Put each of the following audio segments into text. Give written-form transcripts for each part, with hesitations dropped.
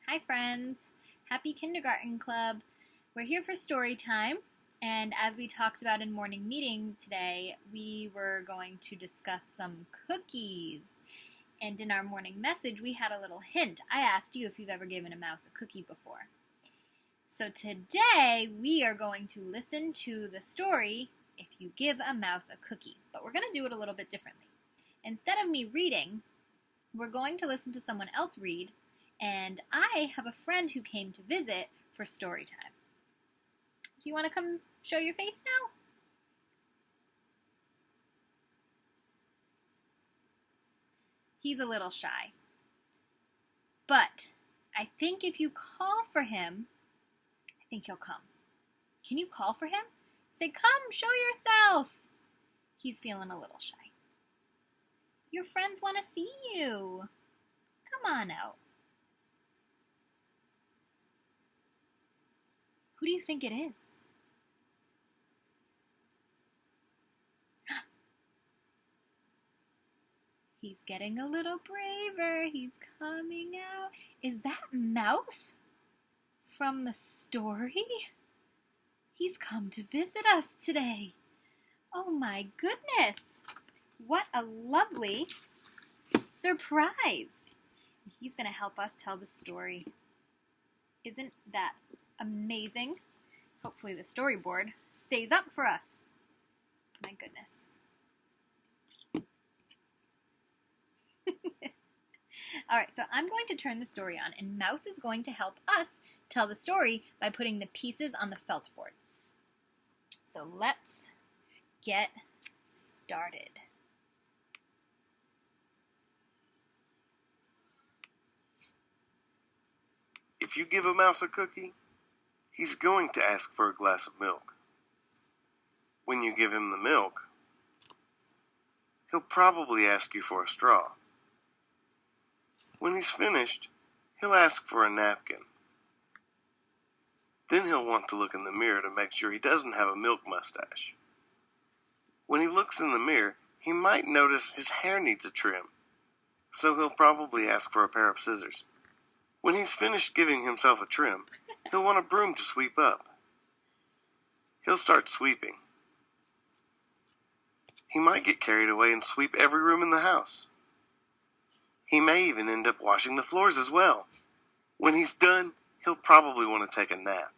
Hi friends! Happy Kindergarten Club! We're here for story time, and as we talked about in morning meeting today, we were going to discuss some cookies. And in our morning message, we had a little hint. I asked you if you've ever given a mouse a cookie before. So today, we are going to listen to the story, If You Give a Mouse a Cookie. But we're going to do it a little bit differently. Instead of me reading, we're going to listen to someone else read, and I have a friend who came to visit for story time. Do you want to come show your face now? He's a little shy. But I think if you call for him, I think he'll come. Can you call for him? Say, "Come, show yourself." He's feeling a little shy. Your friends want to see you. Come on out. Who do you think it is? He's getting a little braver. He's coming out. Is that Mouse from the story? He's come to visit us today. Oh my goodness. What a lovely surprise. He's going to help us tell the story. Isn't that amazing? Hopefully the storyboard stays up for us. My goodness. All right, so I'm going to turn the story on, and Mouse is going to help us tell the story by putting the pieces on the felt board. So let's get started. If you give a mouse a cookie, he's going to ask for a glass of milk. When you give him the milk, he'll probably ask you for a straw. When he's finished, he'll ask for a napkin. Then he'll want to look in the mirror to make sure he doesn't have a milk mustache. When he looks in the mirror, he might notice his hair needs a trim, so he'll probably ask for a pair of scissors. When he's finished giving himself a trim, he'll want a broom to sweep up. He'll start sweeping. He might get carried away and sweep every room in the house. He may even end up washing the floors as well. When he's done, he'll probably want to take a nap.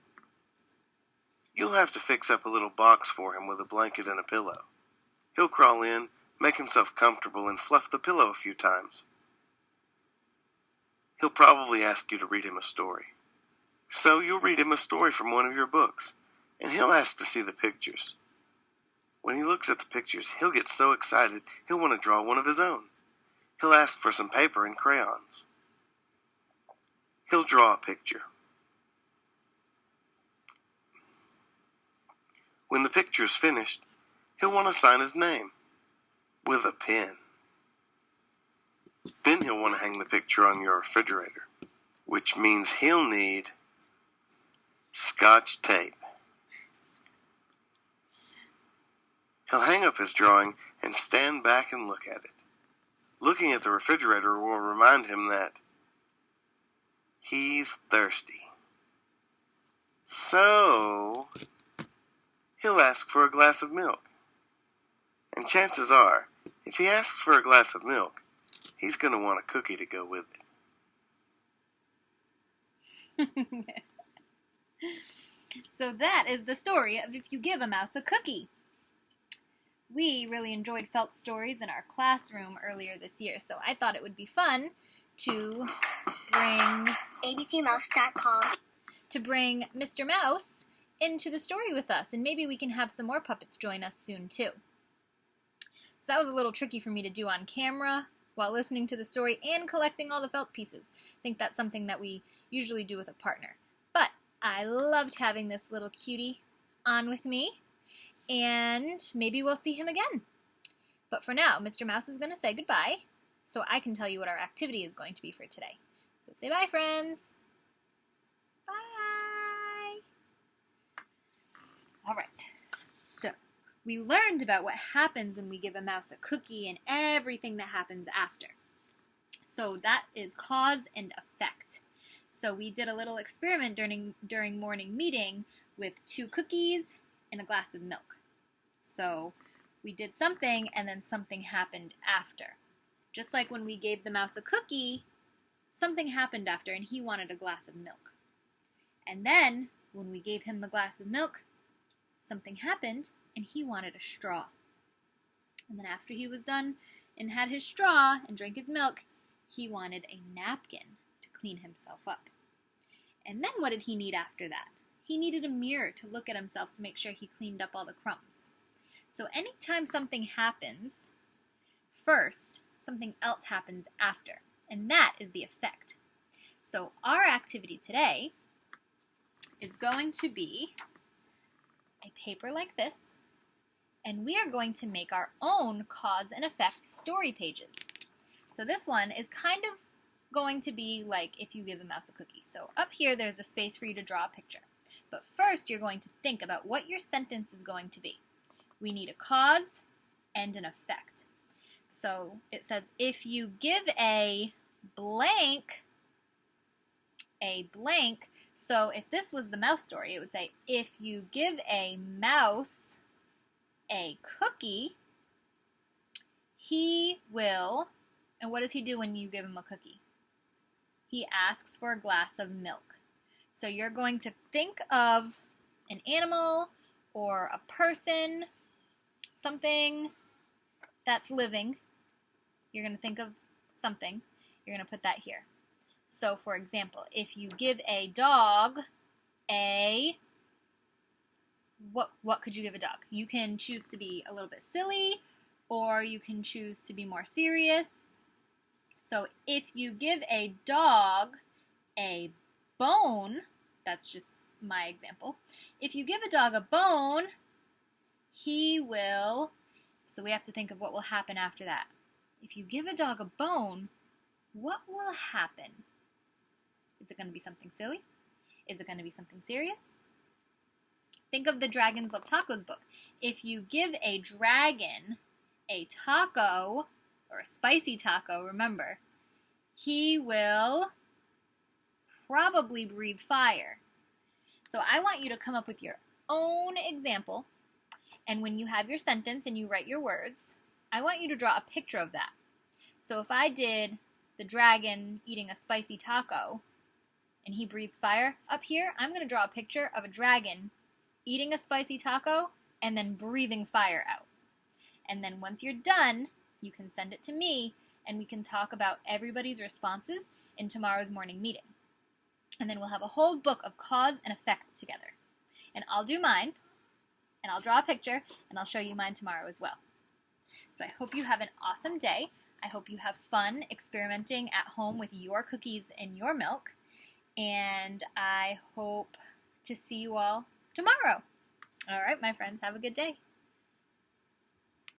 You'll have to fix up a little box for him with a blanket and a pillow. He'll crawl in, make himself comfortable, and fluff the pillow a few times. He'll probably ask you to read him a story. So you'll read him a story from one of your books, and he'll ask to see the pictures. When he looks at the pictures, he'll get so excited he'll want to draw one of his own. He'll ask for some paper and crayons. He'll draw a picture. When the picture's finished, he'll want to sign his name with a pen. Then he'll want to hang the picture on your refrigerator, which means he'll need Scotch tape. He'll hang up his drawing and stand back and look at it. Looking at the refrigerator will remind him that he's thirsty. So, he'll ask for a glass of milk. And chances are, if he asks for a glass of milk, he's going to want a cookie to go with it. So that is the story of If You Give a Mouse a Cookie. We really enjoyed felt stories in our classroom earlier this year, so I thought it would be fun to bring abcmouse.com to bring Mr. Mouse into the story with us, and maybe we can have some more puppets join us soon too. So that was a little tricky for me to do on camera while listening to the story and collecting all the felt pieces. I think that's something that we usually do with a partner. But I loved having this little cutie on with me, and maybe we'll see him again. But for now, Mr. Mouse is going to say goodbye, so I can tell you what our activity is going to be for today. So say bye, friends. Bye. All right. So we learned about what happens when we give a mouse a cookie and everything that happens after. So that is cause and effect. So we did a little experiment during morning meeting with 2 cookies and a glass of milk. So we did something and then something happened after. Just like when we gave the mouse a cookie, something happened after and he wanted a glass of milk. And then when we gave him the glass of milk, something happened and he wanted a straw. And then after he was done and had his straw and drank his milk, he wanted a napkin to clean himself up. And then what did he need after that? He needed a mirror to look at himself to make sure he cleaned up all the crumbs. So anytime something happens first, something else happens after. And that is the effect. So our activity today is going to be a paper like this, and we are going to make our own cause and effect story pages. So this one is kind of going to be like if you give a mouse a cookie. So up here there's a space for you to draw a picture. But first you're going to think about what your sentence is going to be. We need a cause and an effect. So it says if you give a blank, so if this was the mouse story, it would say, if you give a mouse a cookie, he will, and what does he do when you give him a cookie? He asks for a glass of milk. So you're going to think of an animal or a person, something that's living. You're going to think of something. You're going to put that here. So, for example, if you give a dog what could you give a dog? You can choose to be a little bit silly, or you can choose to be more serious. So, if you give a dog a bone, that's just my example. If you give a dog a bone, he will, so we have to think of what will happen after that. If you give a dog a bone, what will happen? Is it going to be something silly? Is it going to be something serious? Think of the Dragons Love Tacos book. If you give a dragon a taco, or a spicy taco, remember, he will probably breathe fire. So I want you to come up with your own example, and when you have your sentence and you write your words, I want you to draw a picture of that. So if I did the dragon eating a spicy taco, and he breathes fire, up here, I'm going to draw a picture of a dragon eating a spicy taco and then breathing fire out. And then once you're done, you can send it to me, and we can talk about everybody's responses in tomorrow's morning meeting. And then we'll have a whole book of cause and effect together. And I'll do mine, and I'll draw a picture, and I'll show you mine tomorrow as well. So I hope you have an awesome day. I hope you have fun experimenting at home with your cookies and your milk. And I hope to see you all tomorrow. All right, my friends, have a good day.